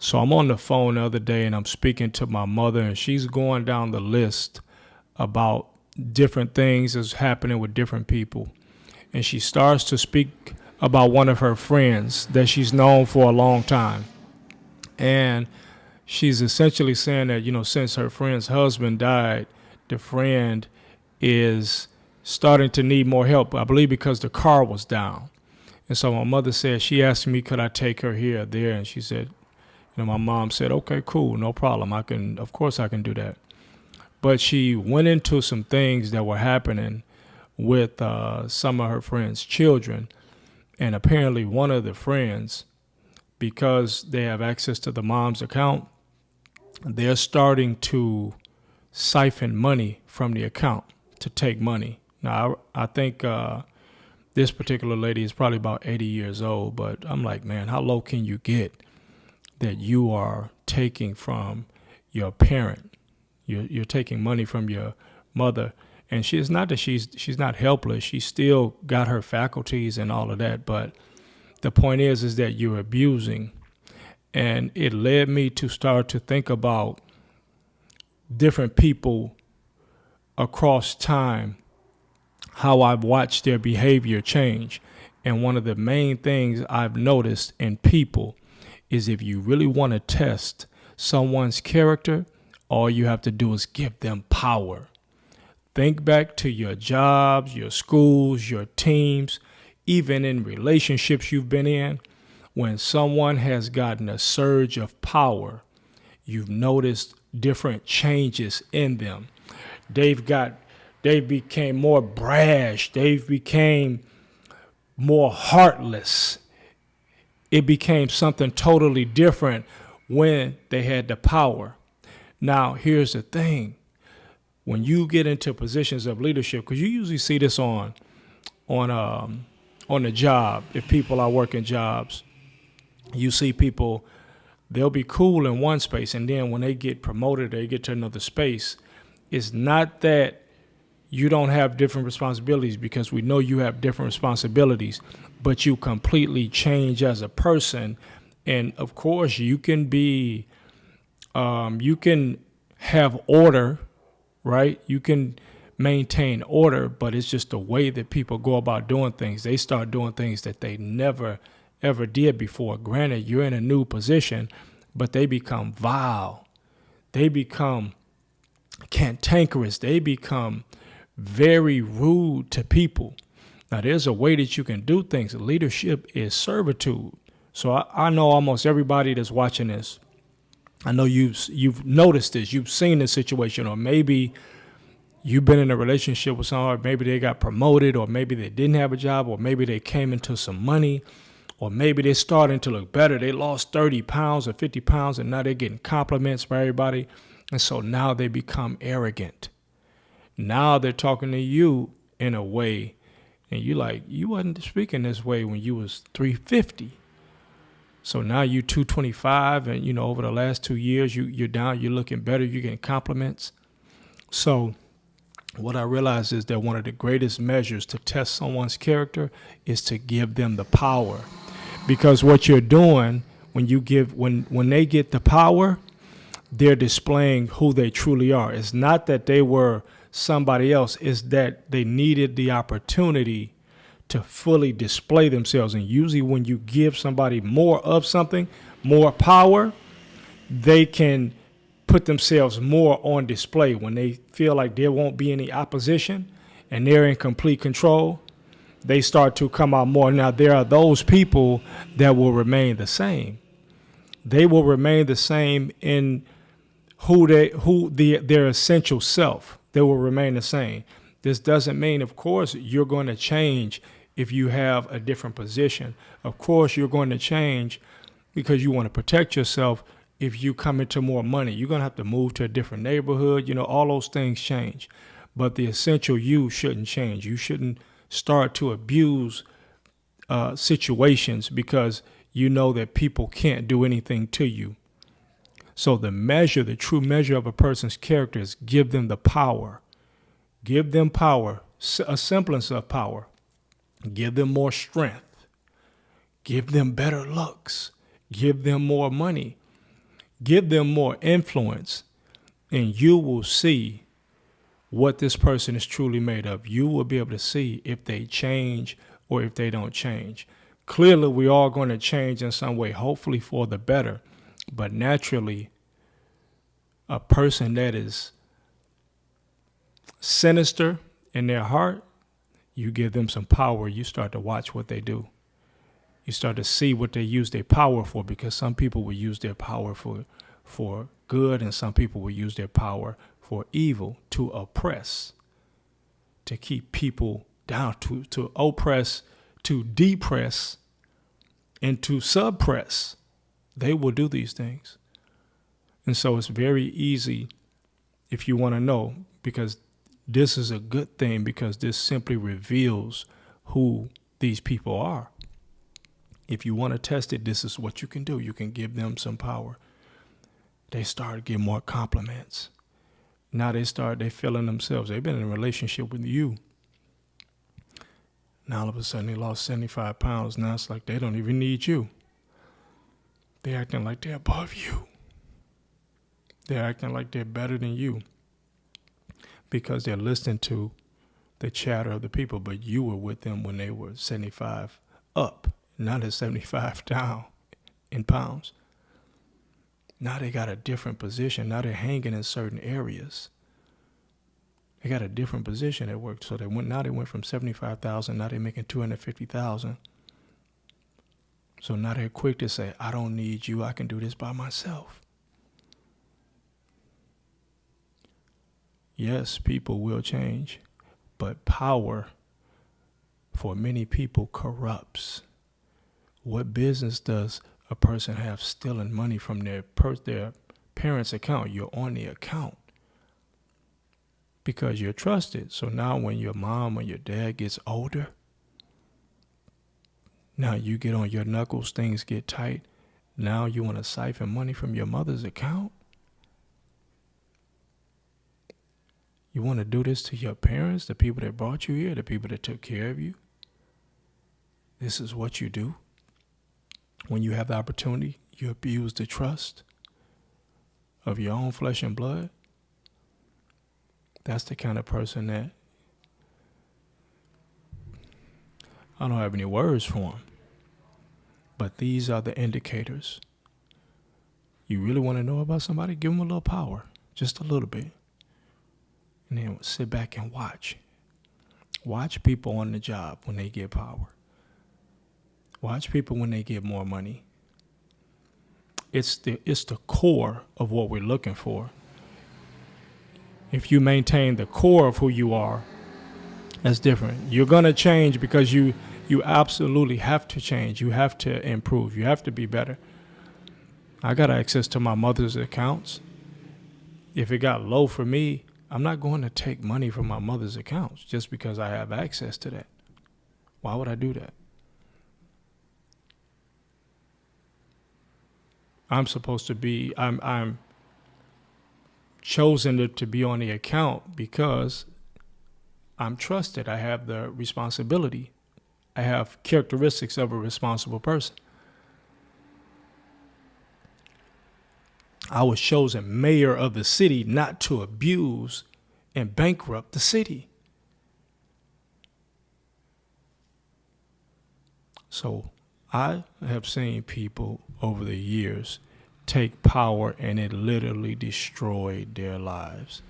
So I'm on the phone the other day and I'm speaking to my mother, and she's going down the list about different things that's happening with different people. And she starts to speak about one of her friends that she's known for a long time. And she's essentially saying that, since her friend's husband died, the friend is starting to need more help, I believe because the car was down. And so my mother said, she asked me, could I take her here or there? And she said, my mom said, okay, cool, no problem. Of course I can do that. But she went into some things that were happening with some of her friends' children. And apparently one of the friends, because they have access to the mom's account, they're starting to siphon money from the account to take money. Now, I think this particular lady is probably about 80 years old, but I'm like, man, how low can you get that you are taking from your parent? You're taking money from your mother. And she's not that she's not helpless. She's still got her faculties and all of that. But the point is that you're abusing. And it led me to start to think about different people across time, how I've watched their behavior change. And one of the main things I've noticed in people is if you really want to test someone's character, all you have to do is give them power. Think back to your jobs, your schools, your teams, even in relationships you've been in. When someone has gotten a surge of power, you've noticed different changes in them. They became more brash. They became more heartless. It became something totally different when they had the power. Now, here's the thing. When you get into positions of leadership, because you usually see this on the job, if people are working jobs, you see people, they'll be cool in one space, and then when they get promoted, they get to another space. It's not that you don't have different responsibilities, because we know you have different responsibilities, but you completely change as a person. And of course, you can have order, right? You can maintain order, but it's just the way that people go about doing things. They start doing things that they never, ever did before. Granted, you're in a new position, but they become vile. They become cantankerous. They become very rude to people. Now, there's a way that you can do things. Leadership is servitude. So I know almost everybody that's watching this, I know you've noticed this, you've seen this situation, or maybe you've been in a relationship with someone, or maybe they got promoted, or maybe they didn't have a job, or maybe they came into some money, or maybe they're starting to look better. They lost 30 pounds or 50 pounds, and now they're getting compliments by everybody. And so now they become arrogant. Now they're talking to you in a way, and you like, you wasn't speaking this way when you was 350. So now you 225, and over the last 2 years you're down, you're looking better, you're getting compliments. So what I realized is that one of the greatest measures to test someone's character is to give them the power. Because what you're doing when they get the power, they're displaying who they truly are. It's not that they were somebody else, it's that they needed the opportunity to fully display themselves. And usually when you give somebody more of something, more power, they can put themselves more on display. When they feel like there won't be any opposition and they're in complete control, they start to come out more. Now, there are those people that will remain the same. They will remain the same in their essential self. They will remain the same. This doesn't mean, of course, you're going to change if you have a different position. Of course, you're going to change because you want to protect yourself. If you come into more money, you're going to have to move to a different neighborhood. All those things change. But the essential you shouldn't change. You shouldn't start to abuse situations because you know that people can't do anything to you. So the true measure of a person's character is give them the power. Give them power, a semblance of power. Give them more strength. Give them better looks. Give them more money. Give them more influence, and you will see what this person is truly made of. You will be able to see if they change or if they don't change. Clearly, we are going to change in some way, hopefully for the better. But naturally, a person that is sinister in their heart, you give them some power, you start to watch what they do. You start to see what they use their power for, because some people will use their power for good, and some people will use their power for evil, to oppress, to keep people down, to oppress, to depress, and to suppress. They will do these things. And so it's very easy, if you want to know, because this is a good thing, because this simply reveals who these people are. If you want to test it, this is what you can do. You can give them some power. They start to get more compliments. Now they feeling themselves. They've been in a relationship with you. Now all of a sudden they lost 75 pounds. Now it's like they don't even need you. They're acting like they're above you. They're acting like they're better than you, because they're listening to the chatter of the people. But you were with them when they were 75 up, not at 75 down in pounds. Now they got a different position. Now they're hanging in certain areas. They got a different position at work. So they went from 75,000. Now they're making 250,000. So now they're quick to say, I don't need you. I can do this by myself. Yes, people will change, but power for many people corrupts. What business does a person have stealing money from their parents' account? You're on the account because you're trusted. So now when your mom or your dad gets older, now you get on your knuckles, things get tight. Now you want to siphon money from your mother's account? You want to do this to your parents, the people that brought you here, the people that took care of you? This is what you do. When you have the opportunity, you abuse the trust of your own flesh and blood. That's the kind of person that I don't have any words for him. But these are the indicators. You really want to know about somebody? Give them a little power, just a little bit. And then sit back and watch. Watch people on the job when they get power. Watch people when they get more money. It's the core of what we're looking for. If you maintain the core of who you are, that's different. You're going to change because you absolutely have to change. You have to improve. You have to be better. I got access to my mother's accounts. If it got low for me, I'm not going to take money from my mother's accounts just because I have access to that. Why would I do that? I'm supposed to be, I'm chosen to be on the account because I'm trusted. I have the responsibility. I have characteristics of a responsible person. I was chosen mayor of the city not to abuse and bankrupt the city. So I have seen people over the years take power and it literally destroyed their lives.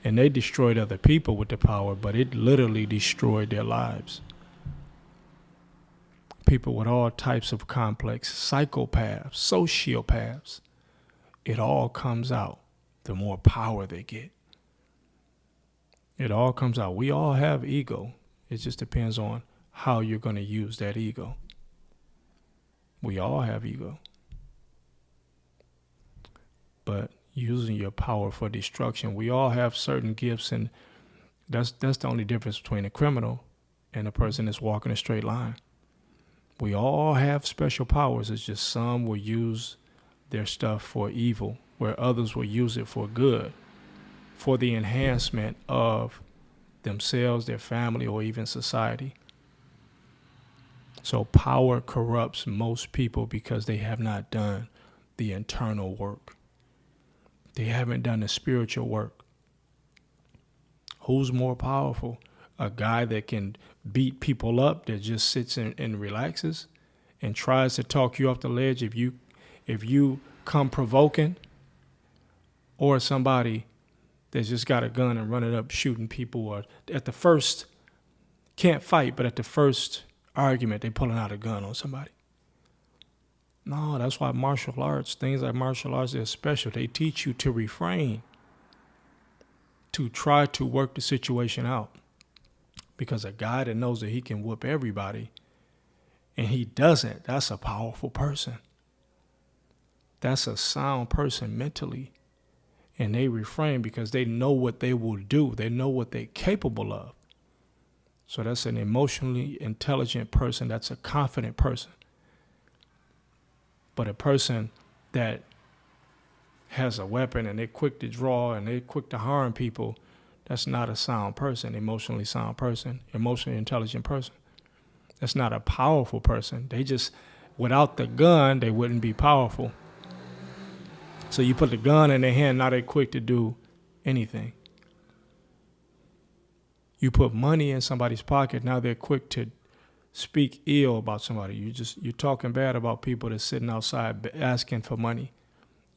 And they destroyed other people with the power, but it literally destroyed their lives. People with all types of complex, psychopaths, sociopaths. It all comes out the more power they get. It all comes out. We all have ego. It just depends on how you're going to use that ego. We all have ego. But using your power for destruction, we all have certain gifts, and that's the only difference between a criminal and a person that's walking a straight line. We all have special powers. It's just some will use their stuff for evil, where others will use it for good, for the enhancement of themselves, their family, or even society. So power corrupts most people because they have not done the internal work. They haven't done the spiritual work. Who's more powerful? A guy that can beat people up, that just sits and relaxes and tries to talk you off the ledge if you come provoking, or somebody that's just got a gun and running up shooting people, or at the first, can't fight, but at the first argument, they pulling out a gun on somebody. No, that's why martial arts, things like martial arts, they're special. They teach you to refrain, to try to work the situation out. Because a guy that knows that he can whoop everybody and he doesn't, that's a powerful person. That's a sound person mentally. And they refrain because they know what they will do. They know what they're capable of. So that's an emotionally intelligent person. That's a confident person. But a person that has a weapon and they're quick to draw and they're quick to harm people, that's not a sound person, emotionally sound person, emotionally intelligent person. That's not a powerful person. They just, without the gun, they wouldn't be powerful. So you put the gun in their hand, now they're quick to do anything. You put money in somebody's pocket, now they're quick to speak ill about somebody. You're talking bad about people that's sitting outside asking for money.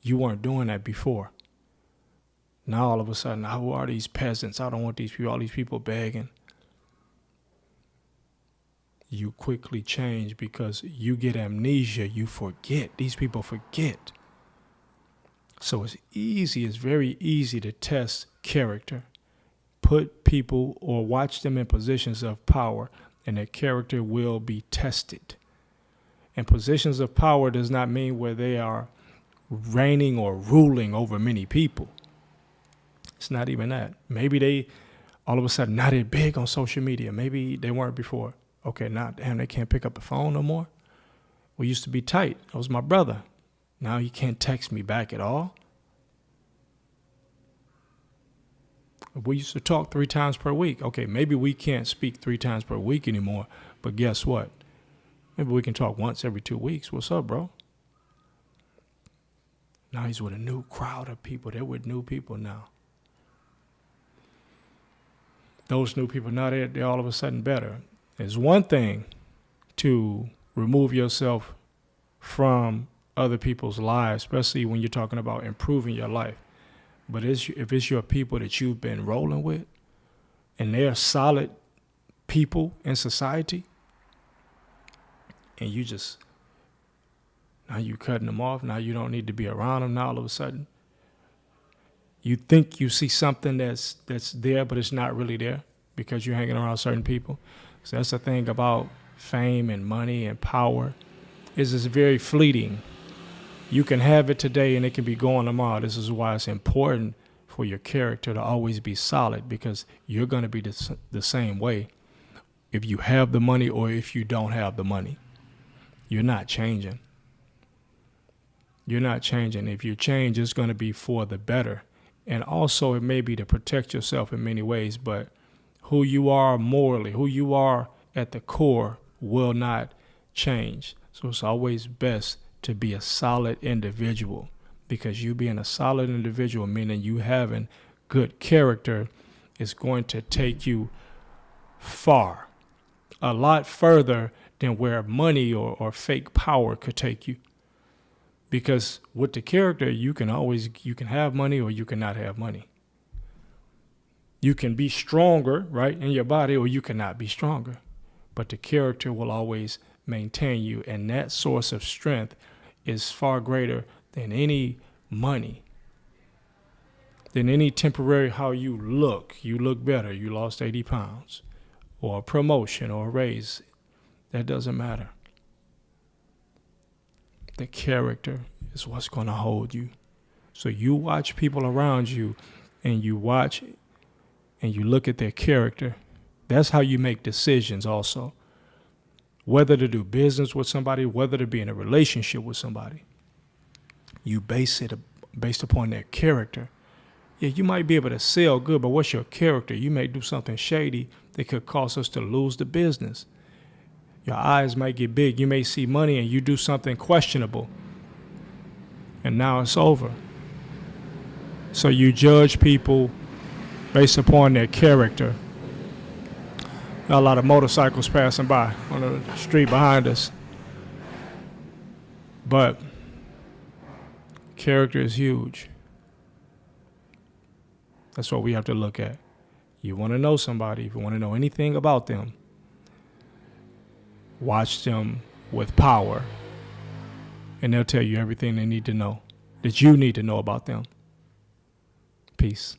You weren't doing that before. Now all of a sudden, who are these peasants? I don't want these people, all these people begging. You quickly change because you get amnesia. You forget. These people forget. So it's very easy to test character. Put people or watch them in positions of power, and their character will be tested. And positions of power does not mean where they are reigning or ruling over many people. It's not even that. Maybe they, all of a sudden, now they're big on social media. Maybe they weren't before. Okay, now, damn, they can't pick up the phone no more. We used to be tight. That was my brother. Now he can't text me back at all. We used to talk 3 times per week. Okay, maybe we can't speak 3 times per week anymore, but guess what? Maybe we can talk once every 2 weeks. What's up, bro? Now he's with a new crowd of people. They're with new people now. Those new people, now they're all of a sudden better. It's one thing to remove yourself from other people's lives, especially when you're talking about improving your life. But if it's your people that you've been rolling with, and they're solid people in society, and now you cutting them off, now you don't need to be around them, now all of a sudden, you think you see something that's there, but it's not really there because you're hanging around certain people. So that's the thing about fame and money and power, is it's very fleeting. You can have it today and it can be gone tomorrow. This is why it's important for your character to always be solid, because you're going to be the same way if you have the money or if you don't have the money. You're not changing. You're not changing. If you change, it's going to be for the better. And also it may be to protect yourself in many ways, but who you are morally, who you are at the core will not change. So it's always best to be a solid individual, because you being a solid individual, meaning you having good character, is going to take you far, a lot further than where money or fake power could take you. Because with the character, you can have money or you cannot have money. You can be stronger, right, in your body, or you cannot be stronger. But the character will always maintain you, and that source of strength is far greater than any money, than any temporary how you look. You look better. You lost 80 pounds, or a promotion or a raise. That doesn't matter. The character is what's going to hold you. So you watch people around you, and you watch and you look at their character. That's how you make decisions also. Whether to do business with somebody, whether to be in a relationship with somebody. You base it based upon their character. Yeah, you might be able to sell good, but what's your character? You may do something shady that could cause us to lose the business. Your eyes might get big. You may see money and you do something questionable, and now it's over. So you judge people based upon their character. Got a lot of motorcycles passing by on the street behind us. But character is huge. That's what we have to look at. You want to know somebody, if you want to know anything about them, watch them with power, and they'll tell you everything they need to know, that you need to know about them. Peace.